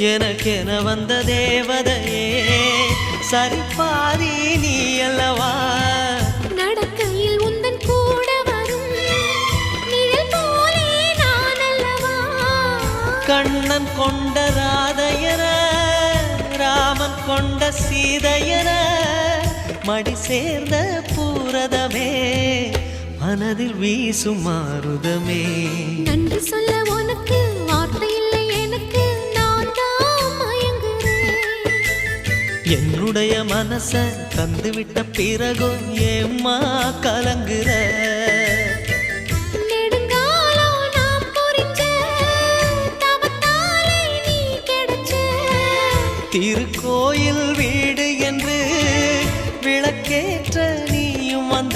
எனக்கென வந்த தேவதையே சரிபாதி நீ அல்லவா நடக்கையில் உந்தன் கூட வரும் நிழல் போலே நான் அல்லவா கண்ணன் கொண்ட ராதையர ராமன் கொண்ட சீதையர மடி சேர்ந்த பூரதமே மனதில் வீசும் மாருதமே நன்றி சொல்ல உனக்கு வார்த்தை இல்லை எனக்கு நான் தான் மயங்குறேன் என்னுடைய மனச தந்துவிட்ட பிறகும் ஏம்மா கலங்குற